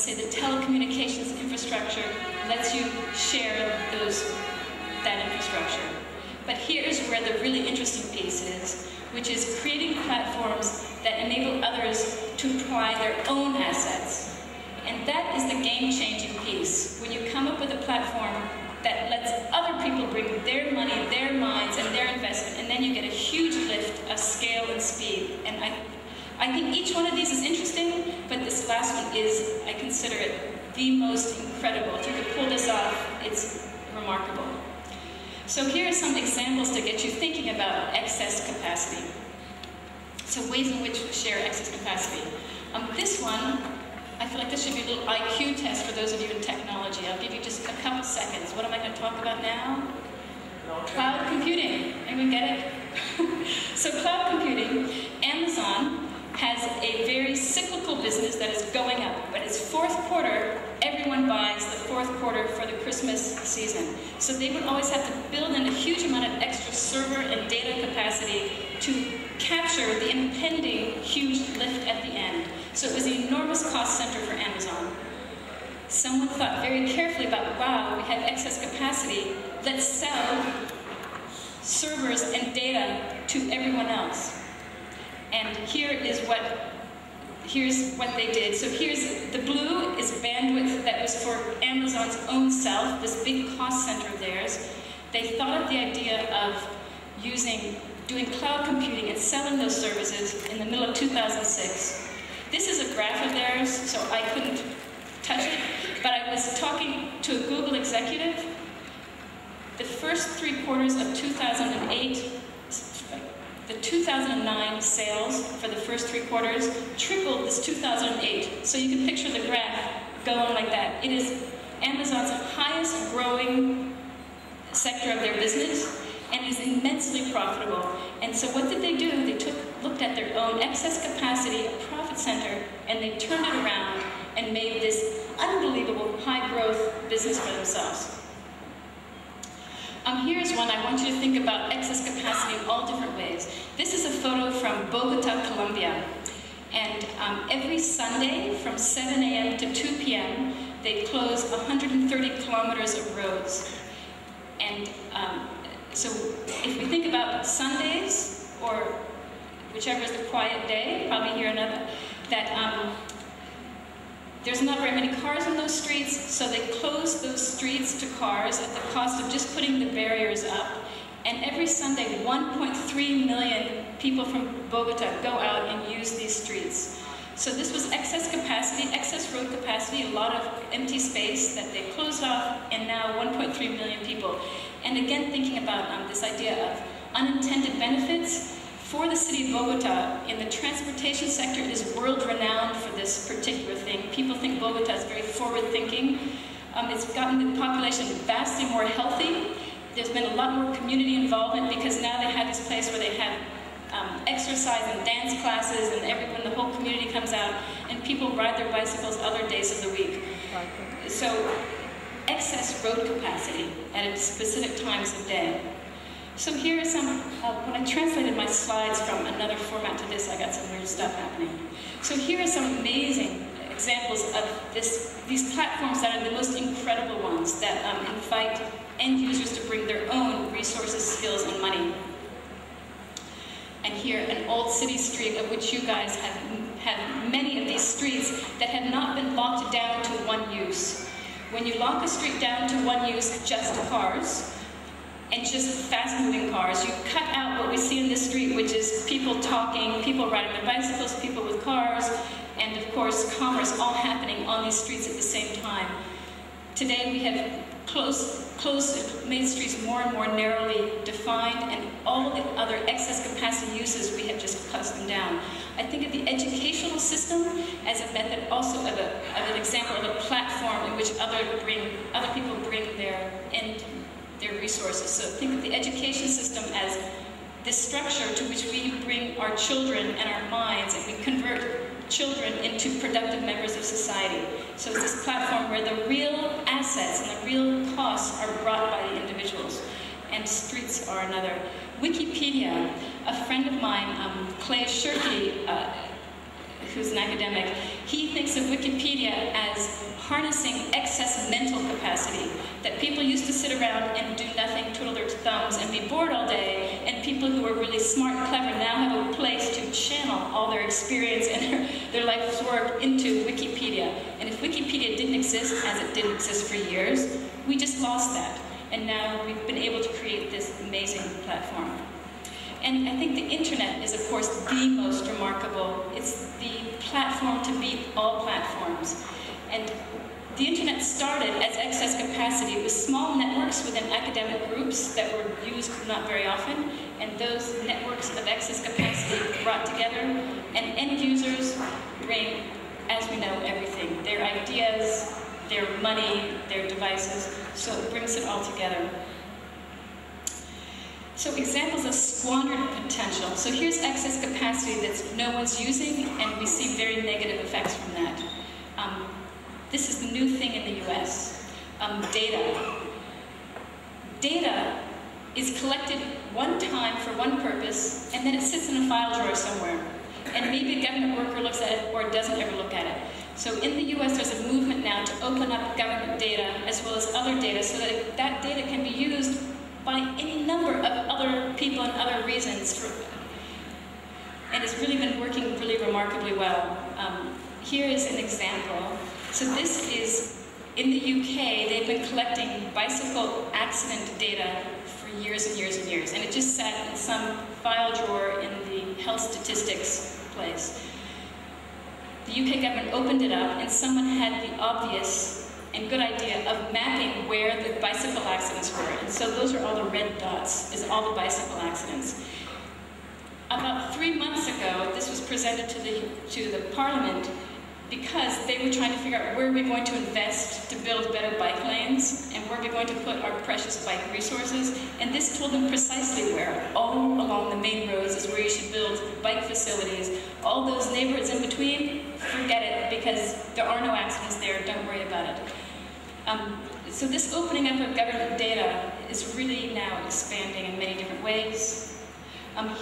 say the telecommunications infrastructure lets you share that infrastructure. But here's where the really interesting piece is, which is creating platforms that enable others to apply their own assets. And that is the game-changing piece. When you come up with a platform that lets other people bring their money, their minds, and their investment, and then you get a huge lift of scale and speed. And I think each one of these is interesting, but this last one is, I consider it the most incredible. If you could pull this off, it's remarkable. So here are some examples to get you thinking about excess capacity. So ways in which we share excess capacity. This one, I feel like this should be a little IQ test for those of you in technology. I'll give you just a couple seconds. What am I going to talk about now? Cloud computing. Anyone get it? So cloud computing, Amazon has a very cyclical business that is going up. But it's fourth quarter, everyone buys the fourth quarter for the Christmas season. So they would always have to build in a huge amount of extra server and data capacity to capture the impending huge lift at the end. So it was an enormous cost center for Amazon. Someone thought very carefully about, wow, we have excess capacity, let's sell servers and data to everyone else. And here's what they did. So here's, the blue is bandwidth that was for Amazon's own self, this big cost center of theirs. They thought of the idea of doing cloud computing and selling those services in the middle of 2006. This is a graph of theirs, so I couldn't touch it, but I was talking to a Google executive. The first 3 quarters of 2008, the 2009 sales for the first 3 quarters tripled this 2008. So you can picture the graph going like that. It is Amazon's highest growing sector of their business, and is immensely profitable. And so what did they do? They looked at their own excess capacity, a profit center, and they turned it around and made this unbelievable high growth business for themselves. Here's one I want you to think about excess capacity in all different ways. This is a photo from Bogota, Colombia. And every Sunday from 7 a.m. to 2 p.m., they close 130 kilometers of roads. And so if we think about Sundays, or whichever is the quiet day, probably hear another, that there's not very many cars in those streets, so they close those streets to cars at the cost of just putting the barriers up. And every Sunday, 1.3 million people from Bogota go out and use these streets. So this was excess capacity, excess road capacity, a lot of empty space that they closed off, and now 1.3 million people. And again, thinking about this idea of unintended benefits, for the city of Bogota, in the transportation sector, it is world-renowned for this particular thing. People think Bogota is very forward-thinking. It's gotten the population vastly more healthy. There's been a lot more community involvement because now they have this place where they have exercise and dance classes, and everyone, the whole community comes out, and people ride their bicycles other days of the week. So, excess road capacity at specific times of day. So here are some, when I translated my slides from another format to this, I got some weird stuff happening. So here are some amazing examples of these platforms that are the most incredible ones that invite end users to bring their own resources, skills, and money. And here, an old city street of which you guys have many of these streets that have not been locked down to one use. When you lock a street down to one use, just cars, and just fast-moving cars, you cut out what we see in the street, which is people talking, people riding their bicycles, people with cars, and of course, commerce all happening on these streets at the same time. Today, we have made streets more and more narrowly defined, and all the other excess capacity uses, we have just cut them down. I think of the educational system as a method also of an example of a platform in which other people bring their resources. So think of the education system as this structure to which we bring our children and our minds, and we convert children into productive members of society. So it's this platform where the real assets and the real costs are brought by the individuals. And streets are another. Wikipedia, a friend of mine, Clay Shirky, who's an academic, he thinks of Wikipedia as harnessing excess mental capacity, that people used to sit around and do nothing, twiddle their thumbs, and be bored all day, and people who are really smart and clever now have a place to channel all their experience and their life's work into Wikipedia. And if Wikipedia didn't exist, as it didn't exist for years, we just lost that. And now we've been able to create this amazing platform. And I think the internet is, of course, the most remarkable. It's the platform to beat all platforms. And the internet started as excess capacity with small networks within academic groups that were used not very often, and those networks of excess capacity brought together, and end users bring, as we know, everything. Their ideas, their money, their devices, so it brings it all together. So examples of squandered potential. So here's excess capacity that no one's using, and we see very negative effects from that. This is the new thing in the US, data. Data is collected one time for one purpose, and then it sits in a file drawer somewhere. And maybe a government worker looks at it or doesn't ever look at it. So in the US, there's a movement now to open up government data as well as other data so that that data can be used by any number of other people and other reasons. And it's really been working really remarkably well. Here is an example. So this is, in the UK, they've been collecting bicycle accident data for years and years and years. And it just sat in some file drawer in the health statistics place. The UK government opened it up, and someone had the obvious and good idea of mapping where the bicycle accidents were. And so those are all the red dots, is all the bicycle accidents. About 3 months ago, this was presented to the Parliament because they were trying to figure out where are we going to invest to build better bike lanes and where are we going to put our precious bike resources. And this told them precisely where. All along the main roads is where you should build bike facilities. All those neighborhoods in between, forget it, because there are no accidents there, don't worry about it. So this opening up of government data is really now expanding in many different ways.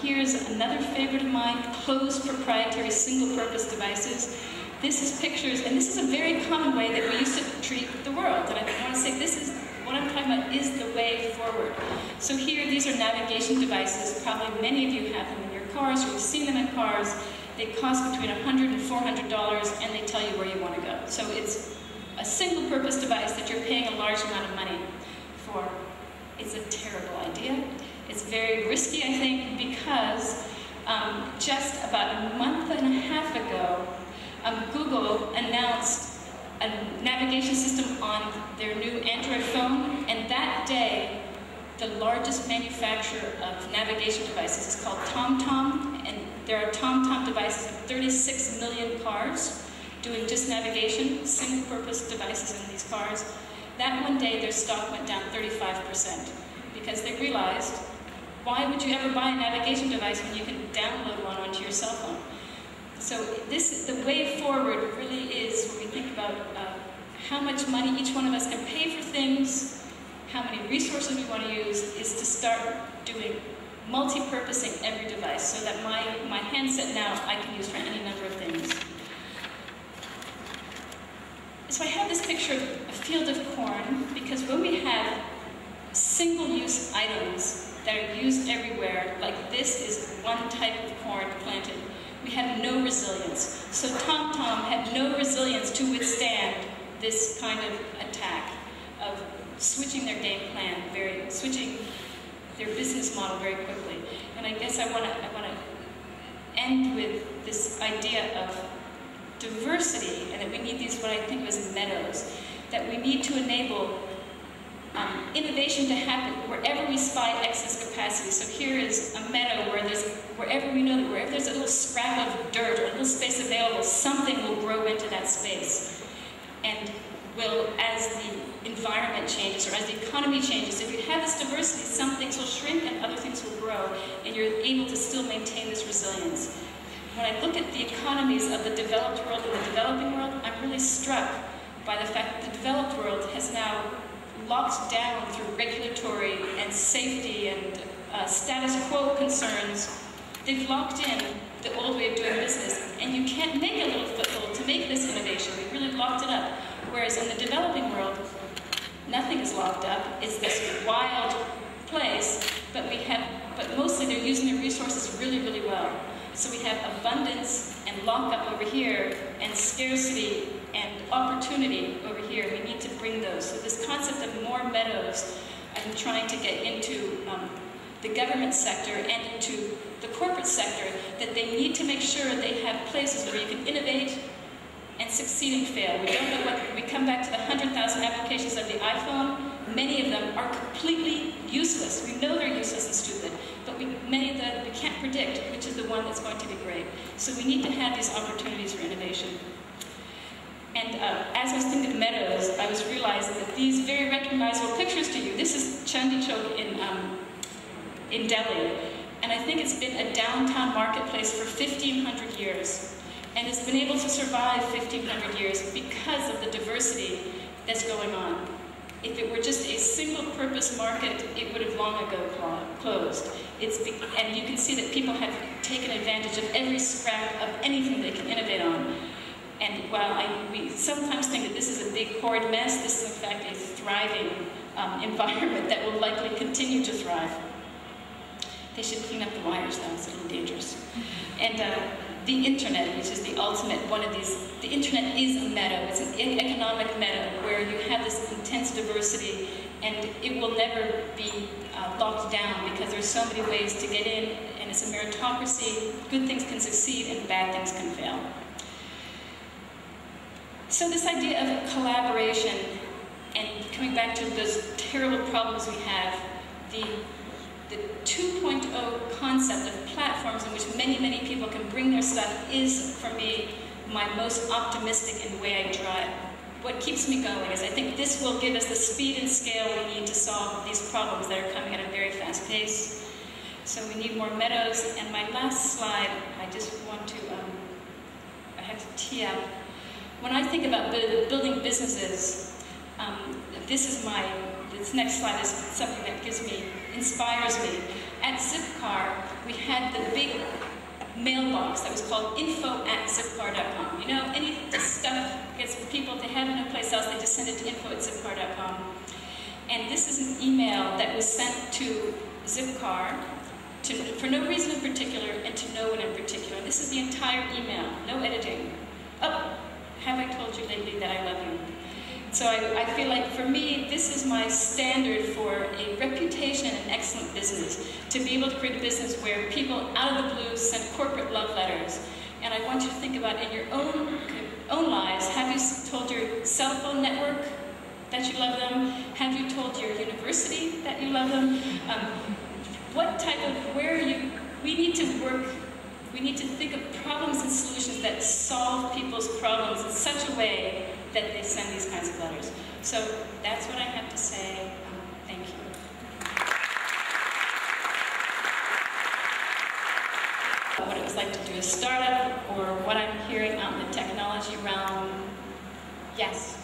Here's another favorite of mine, closed proprietary single-purpose devices. This is pictures, and this is a very common way that we used to treat the world. And I want to say this is, what I'm talking about is the way forward. So here, these are navigation devices. Probably many of you have them in your cars, or you've seen them in cars. They cost between $100 and $400, and they tell you where you want to go. So it's a single-purpose device that you're paying a large amount of money for. It's a terrible idea. It's very risky, I think, because just about a month and a half ago, Google announced a navigation system on their new Android phone, and that day, the largest manufacturer of navigation devices is called TomTom, and there are TomTom devices in 36 million cars doing just navigation, single-purpose devices in these cars. That one day, their stock went down 35% because they realized, why would you ever buy a navigation device when you can download one onto your cell phone? So the way forward really is when we think about how much money each one of us can pay for things, how many resources we want to use, is to start doing multi-purposing every device so that my handset now I can use for any number of things. So I have this picture of a field of corn because when we have single-use items that are used everywhere, like this is one type of corn planted, we had no resilience. So TomTom had no resilience to withstand this kind of attack of switching their game plan, switching their business model very quickly. And I guess I want to end with this idea of diversity, and that we need these, what I think of as meadows, that we need to enable innovation to happen wherever we spy excess capacity. So here is a meadow where wherever we know that wherever there's a little scrap of dirt or a little space available, something will grow into that space. And as the environment changes or as the economy changes, if you have this diversity, some things will shrink and other things will grow, and you're able to still maintain this resilience. When I look at the economies of the developed world and the developing world, I'm really struck by the fact that the developed world has now locked down through regulatory and safety and status quo concerns. They've locked in the old way of doing business, and you can't make a little foothold to make this innovation. We've really locked it up. Whereas in the developing world, nothing is locked up. It's this wild place, but mostly they're using their resources really, really well. So we have abundance and lockup over here, and scarcity and opportunity over here. We need to bring those. So this concept of more meadows, I'm trying to get into the government sector and into the corporate sector, that they need to make sure they have places where you can innovate and succeed and fail. We don't know what, we come back to the 100,000 applications of the iPhone. Many of them are completely useless. We know they're useless and stupid, but many of them we can't predict which is the one that's going to be great. So we need to have these opportunities for innovation. And as I was thinking of meadows, I was realizing that these very recognizable pictures to you, this is Chandi Chowk in Delhi, and I think it's been a downtown marketplace for 1,500 years. And it's been able to survive 1,500 years because of the diversity that's going on. If it were just a single-purpose market, it would have long ago closed. And you can see that people have taken advantage of every scrap of anything they can innovate on. And while we sometimes think that this is a big horrid mess, this is in fact a thriving environment that will likely continue to thrive. They should clean up the wires, though. It's a little dangerous. And the internet, which is the ultimate one of these, the internet is a meadow. It's an economic meadow where you have this intense diversity, and it will never be locked down because there's so many ways to get in, and it's a meritocracy. Good things can succeed and bad things can fail. So this idea of collaboration, and coming back to those terrible problems we have, the 2.0 concept of platforms in which many, many people can bring their stuff is, for me, my most optimistic in the way I drive. What keeps me going is I think this will give us the speed and scale we need to solve these problems that are coming at a very fast pace. So we need more meadows. And my last slide, I just want to, I have to tee up. When I think about building businesses, this next slide is something that inspires me. At Zipcar, we had the big mailbox that was called info@zipcar.com. You know, any stuff gets people, they have no place else, they just send it to info@zipcar.com. And this is an email that was sent to Zipcar for no reason in particular and to no one in particular. This is the entire email, no editing. Oh, have I told you lately that I love you? So I feel like, for me, this is my standard for a reputation and an excellent business, to be able to create a business where people out of the blue send corporate love letters. And I want you to think about, in your own lives, have you told your cell phone network that you love them? Have you told your university that you love them? We need to work, we need to think of problems and solutions that solve people's problems in such a way that they send these kinds of letters. So that's what I have to say. Thank you. What it was like to do a startup, or what I'm hearing out in the technology realm. Yes?